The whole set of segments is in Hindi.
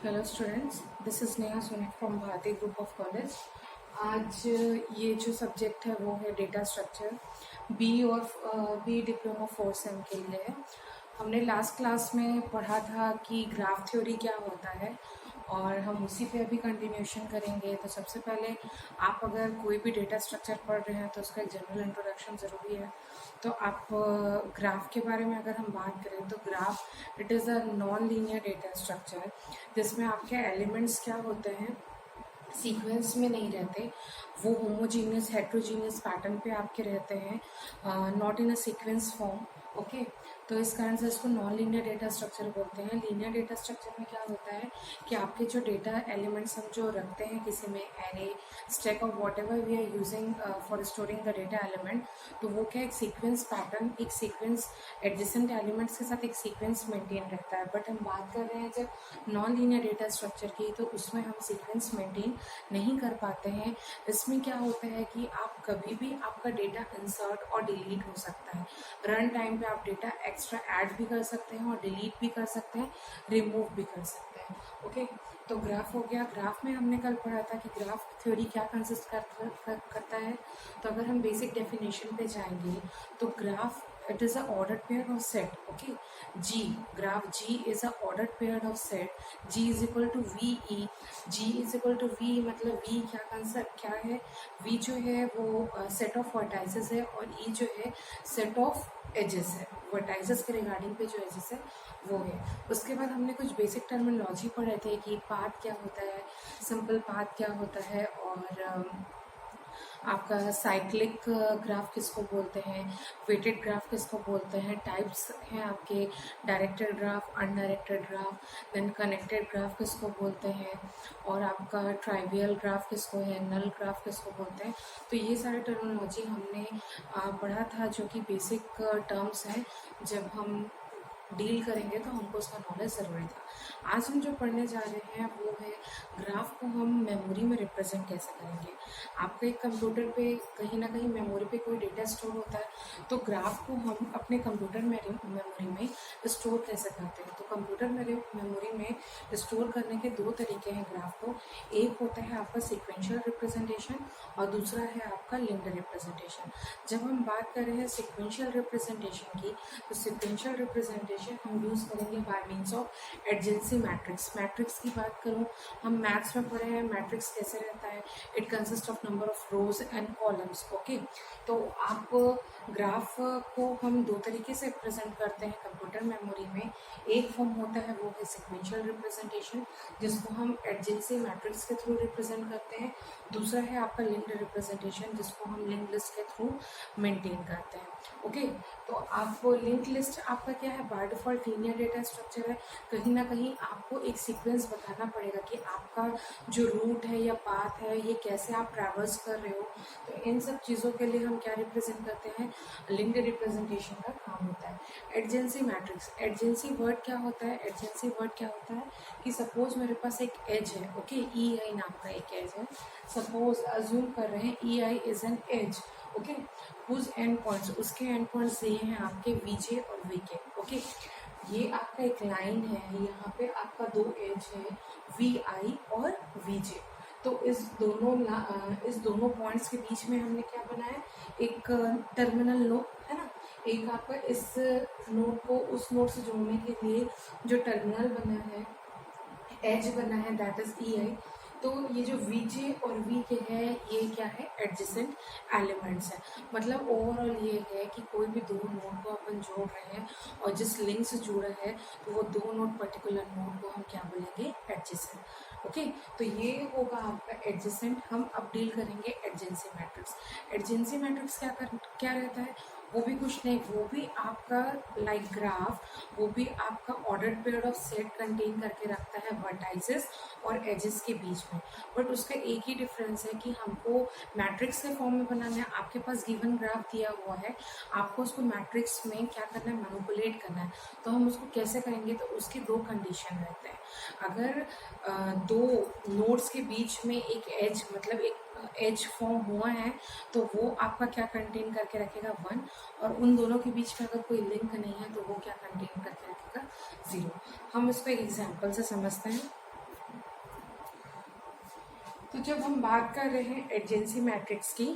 Hello students, this is Neha Soni from Bharati group of college. आज ये जो सब्जेक्ट है वो है डेटा स्ट्रक्चर। बी और बी डिप्लोमा 4 सेम के लिए है। हमने लास्ट क्लास में पढ़ा था कि ग्राफ थ्योरी क्या होता है और हम उसी पे अभी कंटिन्यूशन करेंगे। तो सबसे पहले आप अगर कोई भी डेटा स्ट्रक्चर पढ़ रहे हैं तो उसका एक जनरल इंट्रोडक्शन ज़रूरी है। तो आप ग्राफ के बारे में अगर हम बात करें तो graph it is a non linear data structure जिसमें आपके एलिमेंट्स क्या होते हैं, सीक्वेंस में नहीं रहते, वो होमोजीनियस हेट्रोजीनियस पैटर्न पे आपके रहते हैं, not in a sequence form. Okay, तो इस कारण से इसको नॉन लीनियर डेटा स्ट्रक्चर बोलते हैं। लीनियर डेटा स्ट्रक्चर में क्या होता है कि आपके जो डेटा एलिमेंट्स हम जो रखते हैं किसी में array stack of whatever we are using for storing the data element, तो वो क्या एक सीक्वेंस पैटर्न, एक सीक्वेंस एडजेसेंट एलिमेंट्स के साथ एक सीक्वेंस मेंटेन रहता है। बट हम बात कर रहे हैं जब नॉन लीनियर डेटा स्ट्रक्चर की, तो उसमें हम सीक्वेंस मेंटेन नहीं कर पाते हैं। इसमें क्या होता है कि आप कभी भी आपका डेटा इंसर्ट और डिलीट हो सकता है। रन टाइम पे आप डेटा एक्स्ट्रा ऐड भी कर सकते हैं और डिलीट भी कर सकते हैं, रिमूव भी कर सकते हैं। ओके, तो ग्राफ हो गया। ग्राफ में हमने कल पढ़ा था कि ग्राफ थ्योरी क्या कंसिस्ट करता है। तो अगर हम बेसिक डेफिनेशन पे जाएंगे तो graph it is a ordered pair of set. Okay, G graph G is a ordered pair of set. G is equal to VE. G is equal to V मतलब V क्या कंसेप्ट क्या है? V जो है वो सेट ऑफ वर्टाइसेस है और E जो है सेट ऑफ एजेस है। वर्टाइसेस के रिगार्डिंग पे जो एजेस है वो है। उसके बाद हमने कुछ बेसिक टर्मिनोलॉजी पढ़े थे कि पाथ क्या होता है, सिंपल पाथ क्या होता है, और आपका साइक्लिक ग्राफ किसको बोलते हैं, वेटेड ग्राफ किसको बोलते हैं, टाइप्स हैं आपके directed graph, undirected graph, then connected graph किसको बोलते हैं, और आपका ट्राइवियल ग्राफ किसको है, नल ग्राफ किसको बोलते हैं। तो ये सारे टर्मिनोलॉजी हमने पढ़ा था, जो कि बेसिक टर्म्स हैं। जब हम डील करेंगे तो हमको उसका नॉलेज ज़रूरी था। आज हम जो पढ़ने जा रहे हैं वो है ग्राफ को हम मेमोरी में रिप्रेजेंट कैसे करेंगे। आपके कंप्यूटर पे कहीं ना कहीं मेमोरी पे कोई डेटा स्टोर होता है, तो ग्राफ को हम अपने कंप्यूटर मेमोरी में स्टोर कैसे करते हैं। तो कंप्यूटर मेमोरी में स्टोर करने के दो तरीके हैं ग्राफ को। एक होता है आपका सिक्वेंशियल रिप्रेजेंटेशन और दूसरा है आपका लिंक्ड रिप्रेजेंटेशन। जब हम बात कर रहे हैं सिक्वेंशियल रिप्रेजेंटेशन की, तो सिक्वेंशियल रिप्रेजेंटेशन हम यूज़ करेंगे bye means of adjacency matrix. Matrix की बात करूँ, हम मैथ्स में पढ़े हैं मैट्रिक्स कैसे रहता है, it consist of number of rows and columns. Okay, तो आप ग्राफ को हम दो तरीके से रिप्रेजेंट करते हैं कंप्यूटर मेमोरी में। एक फॉर्म होता है वो है सिक्वेंशियल रिप्रेजेंटेशन, जिसको हम एडजेंसी मैट्रिक्स के थ्रू रिप्रेजेंट करते हैं। दूसरा है आपका लिंक्ड रिप्रेजेंटेशन, जिसको हम लिंक लिस्ट के थ्रू मेंटेन करते हैं। ओके, तो आपको लिंक लिस्ट आपका क्या है, by default linear data structure है। कहीं ना कहीं आपको एक सीक्वेंस बताना पड़ेगा कि आपका जो रूट है या पाथ है ये कैसे आप ट्रैवर्स कर रहे हो। तो इन सब चीज़ों के लिए हम क्या रिप्रेजेंट करते हैं, लिंक्ड रिप्रेजेंटेशन का काम होता है। एडजेंसी मैट्रिक्स, एडजेंसी वर्ड क्या होता है, एडजेंसी वर्ड क्या होता है कि सपोज मेरे पास एक एज है। ओके, ई आई नाम का एक एज है। सपोज अज्यूम कर रहे हैं E I is an edge. Okay, whose end points, उसके एंड पॉइंट्स ये हैं आपके वीजे और वीके। ओके, ये आपका एक लाइन है, यहाँ पे आपका दो एज है वी आई और वी जे। तो इस दोनों पॉइंट्स के बीच में हमने क्या बनाया, एक टर्मिनल नोड है ना। एक आपका इस नोड को उस नोड से जोड़ने के लिए जो टर्मिनल बना है, एज बना है, दैट इज ई आई। तो ये जो वी जे और वी के है ये क्या है, एडजेसेंट एलिमेंट्स है। मतलब ओवरऑल ये है कि कोई भी दो नोड को अपन जोड़ रहे हैं और जिस लिंक से जुड़ा है तो वो दो नोड पर्टिकुलर नोड को हम क्या बोलेंगे, एडजेसेंट। ओके, तो ये होगा आपका एडजेसेंट। हम अब डील करेंगे एडजेंसी मैट्रिक्स। एडजेंसी मैट्रिक्स क्या रहता है, वो भी कुछ नहीं, वो भी आपका लाइक ग्राफ, वो भी आपका ordered pair of set contain करके रखता है वर्टाइसेस और एजेस के बीच में। बट उसका एक ही डिफरेंस है कि हमको मैट्रिक्स के फॉर्म में बनाना है। आपके पास गिवन ग्राफ दिया हुआ है, आपको उसको मैट्रिक्स में क्या करना है, मैनिपुलेट करना है। तो हम उसको कैसे करेंगे, तो उसके दो कंडीशन रहते हैं। अगर दो नोड्स के बीच में एक एज मतलब एक एज फॉर्म हुआ है तो वो आपका क्या कंटेन करके रखेगा, 1। और उन दोनों के बीच में अगर कोई लिंक नहीं है तो वो क्या कंटेन करके रखेगा, 0। हम इसको एक एग्जांपल से समझते हैं। तो जब हम बात कर रहे हैं एडजेंसी मैट्रिक्स की,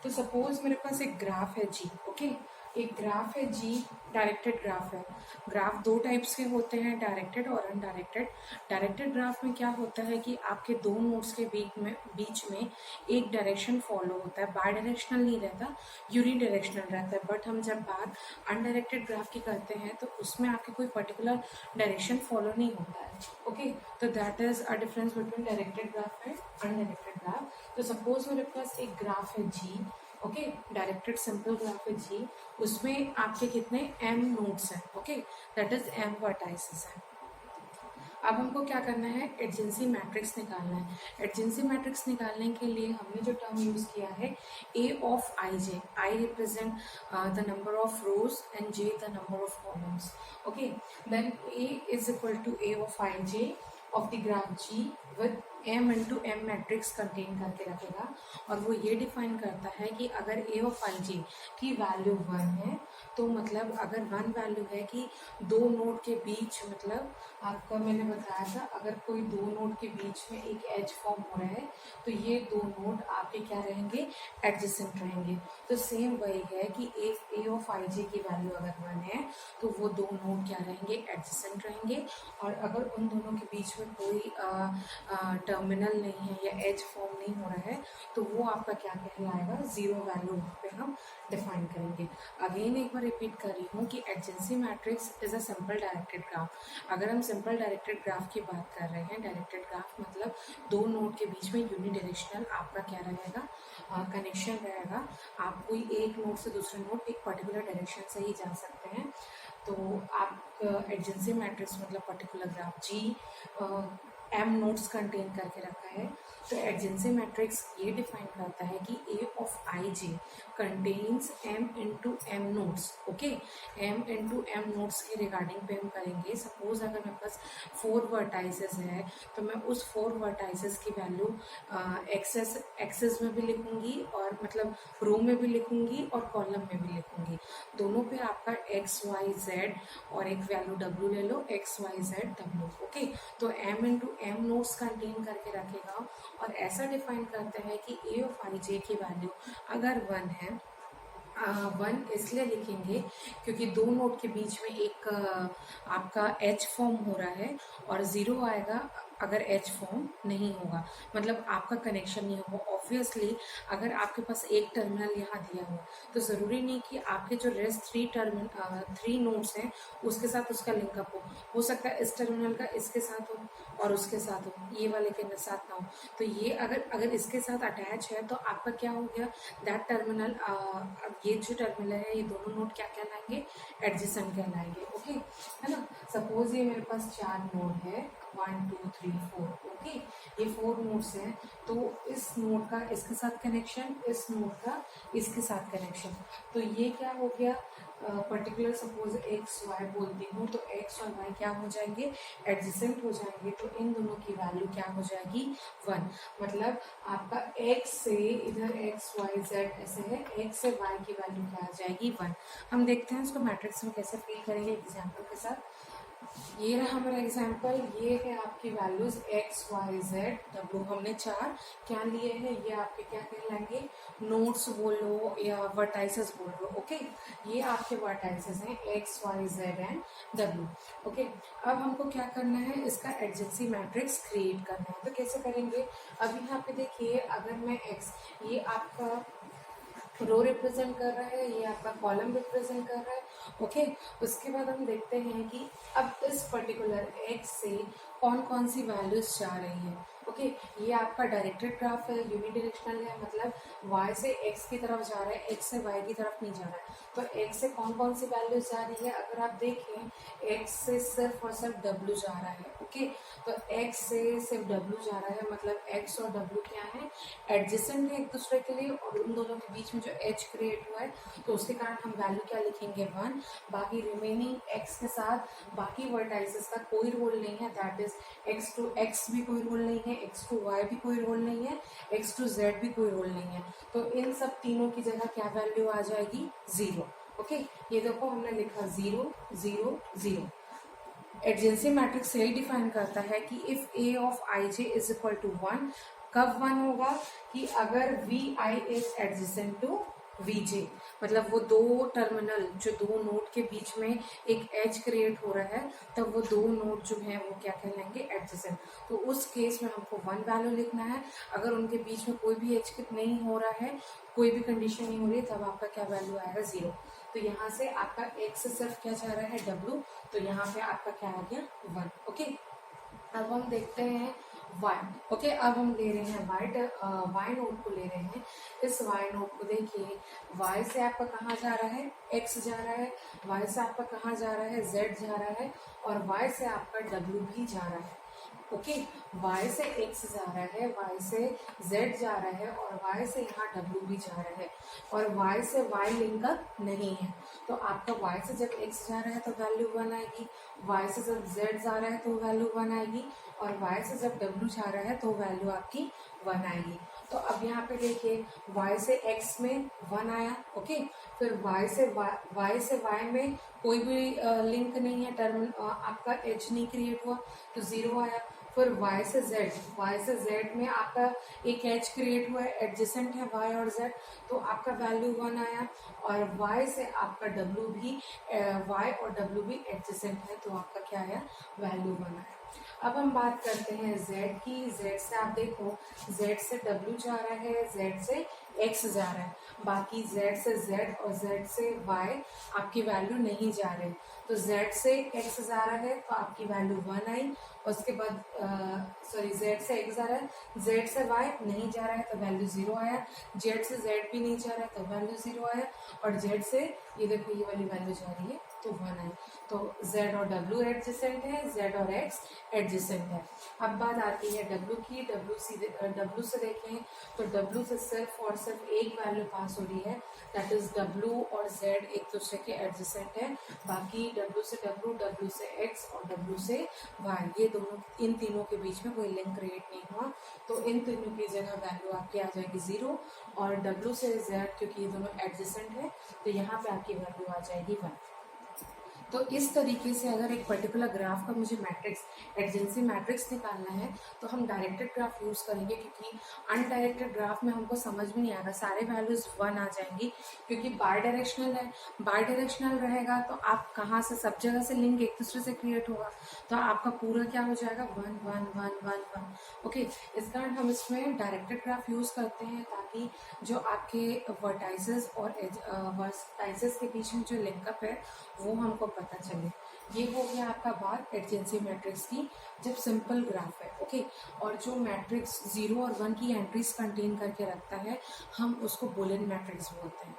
तो सपोज मेरे पास एक ग्राफ है जी, ओके, एक ग्राफ है जी, डायरेक्टेड ग्राफ है। ग्राफ दो टाइप्स के होते हैं, डायरेक्टेड और अनडायरेक्टेड। डायरेक्टेड ग्राफ में क्या होता है कि आपके दो नोड्स के बीच में एक डायरेक्शन फॉलो होता है, बाय डायरेक्शनल नहीं रहता, यूनिडायरेक्शनल रहता है। बट हम जब बात अनडायरेक्टेड ग्राफ की करते हैं तो उसमें आपके कोई पर्टिकुलर डायरेक्शन फॉलो नहीं होता है, ओके। तो that is a difference between directed graph and undirected graph. तो सपोज मेरे पास एक ग्राफ है जी, ओके, डायरेक्टेड सिंपल ग्राफ है जी, उसमें आपके कितने एम नोड्स हैं, okay, that is M vertices हैं। अब हमको क्या करना है, एडजेंसी मैट्रिक्स निकालना है। एडजेंसी मैट्रिक्स निकालने के लिए हमने जो टर्म यूज किया है, A of I J, I represent the number of rows and J the number of columns, okay. Then A is equal to A of I J of the graph G with M into M matrix contain करके रखेगा। और वो ये डिफाइन करता है कि अगर ए ऑफ आई जे की वैल्यू 1 है, तो मतलब अगर 1 वैल्यू है कि दो नोड के बीच, मतलब आपका मैंने बताया था, अगर कोई दो नोड के बीच में एक एज फॉर्म हो रहा है तो ये दो नोड आपके क्या रहेंगे, एडजेसेंट रहेंगे। तो सेम वही है कि ए ऑफ आई जे की वैल्यू अगर 1 है तो वो दो नोड क्या रहेंगे, एडजेसेंट रहेंगे। और अगर उन दोनों के बीच में कोई टर्मिनल नहीं है या एज फॉर्म नहीं हो रहा है तो वो आपका क्या कहलाएगा, जीरो वैल्यू पे हम डिफाइन करेंगे। अगेन एक बार रिपीट कर रही हूँ कि adjacency matrix is a simple directed graph. अगर हम सिंपल डायरेक्टेड ग्राफ की बात कर रहे हैं, डायरेक्टेड ग्राफ मतलब दो नोड के बीच में यूनिडायरेक्शनल आपका क्या रहेगा, कनेक्शन रहेगा। आप कोई एक नोड से दूसरे नोड एक पर्टिकुलर डायरेक्शन से ही जा सकते हैं। तो आप एडजेंसी मैट्रिक्स मतलब पर्टिकुलर ग्राफ जी एम नोड्स कंटेन करके रखा है। तो एडजेंसी मैट्रिक्स ये डिफाइन करता है कि A of I J contains M into M nodes, okay. M into M nodes के रिगार्डिंग पे हम करेंगे। सपोज अगर मेरे पास 4 वर्टाइसेस है तो मैं उस 4 वर्टाइसेस की वैल्यू एक्सेस में भी लिखूंगी और मतलब रो में भी लिखूंगी और कॉलम में भी लिखूंगी। दोनों पे आपका एक्स वाई जेड और एक वैल्यू डब्ल्यू ले लो, X Y Z W, okay. तो M into M nodes contain करके रखेगा और ऐसा डिफाइन करता है कि ए ऑफ आई जे की वैल्यू अगर 1 है, 1 इसलिए लिखेंगे क्योंकि दो नोड के बीच में एक आपका एच फॉर्म हो रहा है, और 0 आएगा अगर एच फॉर्म नहीं होगा, मतलब आपका कनेक्शन नहीं होगा। ऑब्वियसली अगर आपके पास एक टर्मिनल यहाँ दिया हुआ तो ज़रूरी नहीं कि आपके जो रेस्ट 3 नोड्स हैं उसके साथ उसका लिंकअप हो सकता है इस टर्मिनल का इसके साथ हो और उसके साथ हो, ये वाले के साथ ना हो। तो ये अगर इसके साथ अटैच है तो आपका क्या हो गया, दैट टर्मिनल, ये जो टर्मिनल है ये दोनों नोड क्या कहलाएंगे, एडजेसेंट कहलाएंगे, ओके, है ना। सपोज ये मेरे पास 4 नोड है, 1 2 3 4, ओके, ये 4 नोड्स हैं। तो इस नोड का इसके साथ कनेक्शन, इस नोड का इसके साथ कनेक्शन, तो ये क्या हो गया, पर्टिकुलर सपोज एक्स वाई बोलती हूँ तो एक्स और वाई क्या हो जाएंगे, एडजेसेंट हो जाएंगे। तो इन दोनों की वैल्यू क्या हो जाएगी, 1। मतलब आपका एक्स से इधर एक्स वाई जेड ऐसे है, एक्स से वाई की वैल्यू क्या आ जाएगी, 1। हम देखते हैं इसको मैट्रिक्स में कैसे फिल करेंगे एग्जाम्पल के साथ। ये रहा हमारा एग्जाम्पल, ये है आपकी values X Y Z W, हमने 4 क्या लिए हैं, ये आपके क्या कहलाएंगे, नोड्स बोलो या वर्टाइसेस बोल लो, ओके। ये आपके वर्टाइसेस हैं X Y Z and W, okay. अब हमको क्या करना है, इसका एडजेंसी मैट्रिक्स क्रिएट करना है। तो कैसे करेंगे, अब यहाँ पे देखिए, अगर मैं एक्स, ये आपका रो रिप्रेजेंट कर रहा है, ये आपका कॉलम रिप्रेजेंट कर रहा है, ओके। उसके बाद हम देखते हैं कि अब इस पर्टिकुलर एक्स से कौन कौन सी वैल्यूज जा रही है, ओके। ये आपका डायरेक्टेड ग्राफ है, यूनिडायरेक्शनल है, मतलब y से x की तरफ जा रहा है, x से y की तरफ नहीं जा रहा है। तो x से कौन कौन सी वैल्यूज जा रही है, अगर आप देखें x से सिर्फ और सिर्फ w जा रहा है, ओके। तो x से सिर्फ w जा रहा है, मतलब x और w क्या है, एडजेसेंट है एक दूसरे के लिए, और उन दोनों के बीच में जो h क्रिएट हुआ है तो उसके कारण हम वैल्यू क्या लिखेंगे, 1। बाकी रिमेनिंग x के साथ बाकी वर्टाइसेस का कोई रोल नहीं है, that is x to x भी कोई रोल नहीं है, x टू y भी कोई रोल नहीं है, x टू z भी कोई रोल नहीं है। तो इन सब तीनों की जगह क्या वैल्यू आ जाएगी, 0, ओके। ये देखो हमने लिखा 0 0 0। एडजेंसी मैट्रिक्स यही डिफाइन करता है कि if a of i j is equal to 1, कब वन होगा कि अगर V I is adjacent to VJ, मतलब वो दो टर्मिनल जो दो नोड के बीच में एक एज क्रिएट हो रहा है, तब वो दो नोड जो है वो क्या कहलाएंगे, एडजेसेंट। तो उस केस में हमको वन वैल्यू लिखना है। अगर उनके बीच में कोई भी एज नहीं हो रहा है, कोई भी कंडीशन नहीं हो रही, तब आपका क्या वैल्यू आएगा, 0। तो यहाँ से आपका एक्स सिर्फ क्या जा रहा है, डब्ल्यू, तो यहाँ पे आपका क्या आ गया, 1। ओके, अब हम देखते हैं वाई। ओके, अब हम ले रहे हैं वाई नोड को ले रहे हैं। इस वाई नोड को देखिए, वाई से आपका कहाँ जा रहा है, एक्स जा रहा है, वाई से आपका कहाँ जा रहा है, जेड जा रहा है, और वाई से आपका डब्ल्यू भी जा रहा है। ओके, y से x जा रहा है, y से z जा रहा है, और y से यहाँ w भी जा रहा है, और y से y लिंक नहीं है। तो आपका y से जब x जा रहा है तो वैल्यू 1 आएगी, y से जब z जा रहा है तो वैल्यू 1 आएगी, और y से जब w जा रहा है तो वैल्यू आपकी 1 आएगी। तो अब यहाँ पे देखिए, y से x में 1 आया। ओके, फिर y से y में कोई भी लिंक नहीं है, टर्मिनल आपका h नहीं क्रिएट हुआ, तो 0 आया। फिर y से z में आपका एक एज क्रिएट हुआ है, एडजेसेंट है y और z, तो आपका वैल्यू 1 आया। और y से आपका w भी y और w भी एडजेसेंट है, तो आपका क्या आया, वैल्यू 1 आया। अब हम बात करते हैं z की। z से आप देखो, z से w जा रहा है, z से x जा रहा है, बाकी z से z और z से y आपकी वैल्यू नहीं जा रहे। तो z से x जा रहा है तो आपकी वैल्यू 1 आई, और उसके बाद z से x जा रहा है, z से y नहीं जा रहा है तो वैल्यू 0 आया, z से z भी नहीं जा रहा है तो वैल्यू 0 आया, और z से ये देखो ये वाली वैल्यू जा रही है तो 1 आई। तो z और w एडजेसेंट है, z और x एडजेसेंट है। अब बात आती है w की। w से देखें तो w से सिर्फ और सिर्फ एक वैल्यू पास हो रही है, दैट इज w और z एक दूसरे के एडजेसेंट है। बाकी w से w से x और w से y, ये दोनों, इन तीनों के बीच में कोई लिंक क्रिएट नहीं हुआ, तो इन तीनों की जगह वैल्यू आपकी आ जाएगी 0, और w से z क्योंकि ये दोनों एडजेसेंट है तो यहाँ पे आपकी वैल्यू आ जाएगी 1। तो इस तरीके से अगर एक पर्टिकुलर ग्राफ का मुझे मैट्रिक्स, एडजेंसी मैट्रिक्स निकालना है, तो हम डायरेक्टेड ग्राफ यूज़ करेंगे, क्योंकि अनडायरेक्टेड ग्राफ में हमको समझ में नहीं आएगा, सारे वैल्यूज 1 आ जाएंगी, क्योंकि बाय डायरेक्शनल है। बाय डायरेक्शनल रहेगा तो आप कहाँ से, सब जगह से लिंक एक दूसरे से क्रिएट होगा, तो आपका पूरा क्या हो जाएगा, 1 1 1 1 1। ओके, इस कारण हम इसमें डायरेक्टेड ग्राफ यूज़ करते हैं, ताकि जो आपके वर्टाइसेस और वर्टाइसेस के बीच में जो लिंकअप है वो हमको पता चले। ये हो गया आपका बात एडजेंसी मैट्रिक्स की, जब सिंपल ग्राफ है। ओके, और जो मैट्रिक्स 0 और 1 की एंट्रीज कंटेन करके रखता है, हम उसको बुलियन मैट्रिक्स बोलते हैं।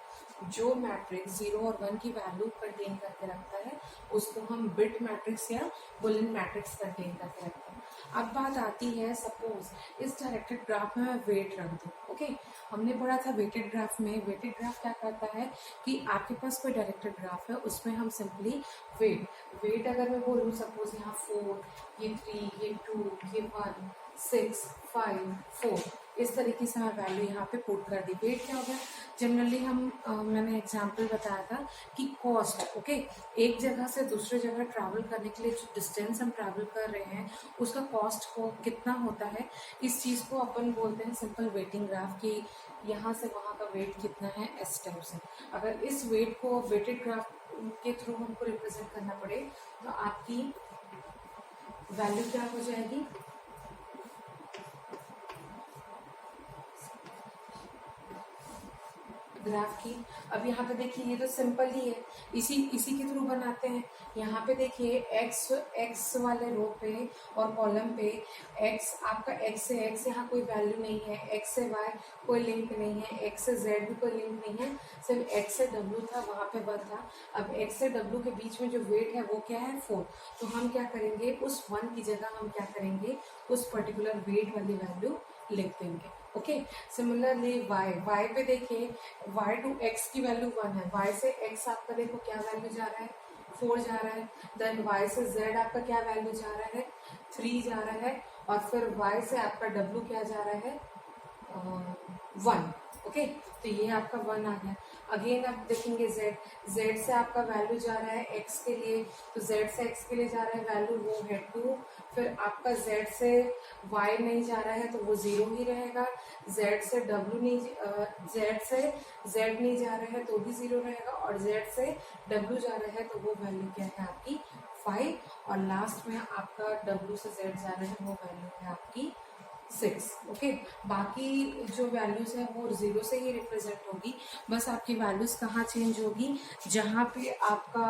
जो मैट्रिक्स 0 और 1 की वैल्यू कंटेन करके रखता है उसको हम बिट मैट्रिक्स या बुलियन मैट्रिक्स कंटेन करके रखते हैं। अब बात आती है, सपोज इस डायरेक्टेड ग्राफ में मैं वेट रख दूँ। ओके, हमने पढ़ा था वेटेड ग्राफ में, वेटेड ग्राफ क्या करता है कि आपके पास कोई डायरेक्टेड ग्राफ है, उसमें हम सिंपली वेट अगर मैं बोलूँ, सपोज यहाँ 4, ये 3, ये 2, ये 1, 6, 5, 4, इस तरीके से मैं वैल्यू यहाँ पे पुट कर दी। वेट क्या होगा, जनरली हम मैंने एग्जांपल बताया था कि कॉस्ट। ओके, एक जगह से दूसरे जगह ट्रैवल करने के लिए जो डिस्टेंस हम ट्रैवल कर रहे हैं उसका कॉस्ट को कितना होता है, इस चीज़ को अपन बोलते हैं सिंपल वेटिंग ग्राफ की। यहाँ से वहाँ का वेट कितना है एस टाइप से। अगर इस वेट को वेटेड ग्राफ के थ्रू हमको रिप्रेजेंट करना पड़े तो आपकी वैल्यू क्या हो जाएगी, ग्राफ की। अब यहाँ पे देखिए ये तो सिंपल ही है, इसी के थ्रू बनाते हैं। यहाँ पे देखिए एक्स वाले रो पे और कॉलम पे एक्स, आपका एक्स से एक्स यहाँ कोई वैल्यू नहीं है, एक्स से वाई कोई लिंक नहीं है, एक्स से जेड भी कोई लिंक नहीं है, सिर्फ एक्स से डब्ल्यू था, वहाँ पे 1 था। अब एक्स से डब्ल्यू के बीच में जो वेट है वो क्या है 4, तो हम क्या करेंगे, उस 1 की जगह हम क्या करेंगे, उस पर्टिकुलर वेट वाली वैल्यू लिख देंगे। ओके, सिमिलरली वाई पे देखिए, y टू x की वैल्यू 1 है, y से x आपका देखो क्या वैल्यू जा रहा है, 4 जा रहा है। देन y से z आपका क्या वैल्यू जा रहा है, 3 जा रहा है। और फिर y से आपका w क्या जा रहा है, 1। ओके, तो ये आपका 1 आ गया। अगेन आप देखेंगे z से आपका वैल्यू जा रहा है x के लिए, तो z से x के लिए जा रहा है वैल्यू, वो है 2। फिर आपका z से y नहीं जा रहा है तो वो 0 ही रहेगा। z से w नहीं z से z नहीं जा रहा है तो भी 0 रहेगा, और z से w जा रहा है तो वो वैल्यू क्या है आपकी 5, और लास्ट में आपका w से z जा रहा है वो वैल्यू है आपकी 6। ओके, बाकी जो वैल्यूज है वो 0 से ही रिप्रेजेंट होगी। बस आपकी वैल्यूज कहाँ चेंज होगी, जहाँ पे आपका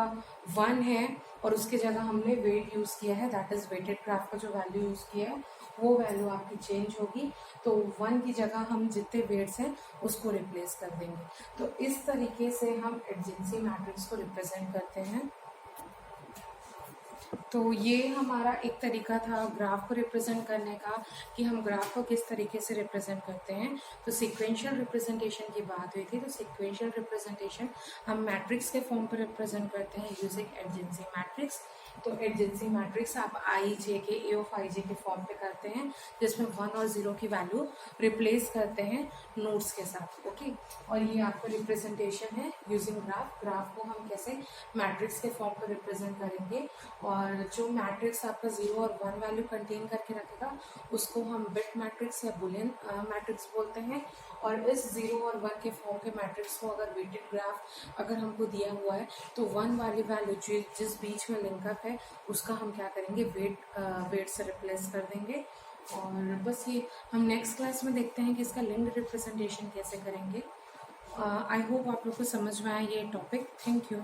1 है और उसके जगह हमने वेट यूज किया है, दैट इज वेटेड ग्राफ का जो वैल्यू यूज किया है वो वैल्यू आपकी चेंज होगी। तो 1 की जगह हम जितने वेट्स हैं उसको रिप्लेस कर देंगे। तो इस तरीके से हम एडजेंसी मैट्रिक्स को रिप्रेजेंट करते हैं। तो ये हमारा एक तरीका था ग्राफ को रिप्रेजेंट करने का, कि हम ग्राफ को किस तरीके से रिप्रेजेंट करते हैं। तो सीक्वेंशियल रिप्रेजेंटेशन की बात हुई थी, तो सीक्वेंशियल रिप्रेजेंटेशन हम मैट्रिक्स के फॉर्म पर रिप्रेजेंट करते हैं यूजिंग एडजेंसी मैट्रिक्स। तो एडजेंसी मैट्रिक्स आप आई जे के ए ऑफ आई जे के फॉर्म पे करते हैं, जिसमें 1 और 0 की वैल्यू रिप्लेस करते हैं नोड्स के साथ। ओके, और ये आपका रिप्रेजेंटेशन है यूजिंग ग्राफ। ग्राफ को हम कैसे मैट्रिक्स के फॉर्म पर रिप्रेजेंट करेंगे, और जो मैट्रिक्स आपका 0 और 1 वैल्यू कंटेन करके रखेगा उसको हम बिट मैट्रिक्स या बुलियन मैट्रिक्स बोलते हैं। और इस 0 और 1 के फॉर्म के मैट्रिक्स को अगर वेटेड ग्राफ अगर हमको दिया हुआ है तो 1 वाली वैल्यू जिस बीच में लिंकअप है उसका हम क्या करेंगे, वेट से रिप्लेस कर देंगे। और बस ये हम नेक्स्ट क्लास में देखते हैं कि इसका लिंक्ड रिप्रेजेंटेशन कैसे करेंगे। आई होप आप लोग को समझ में आया ये टॉपिक। Thank you.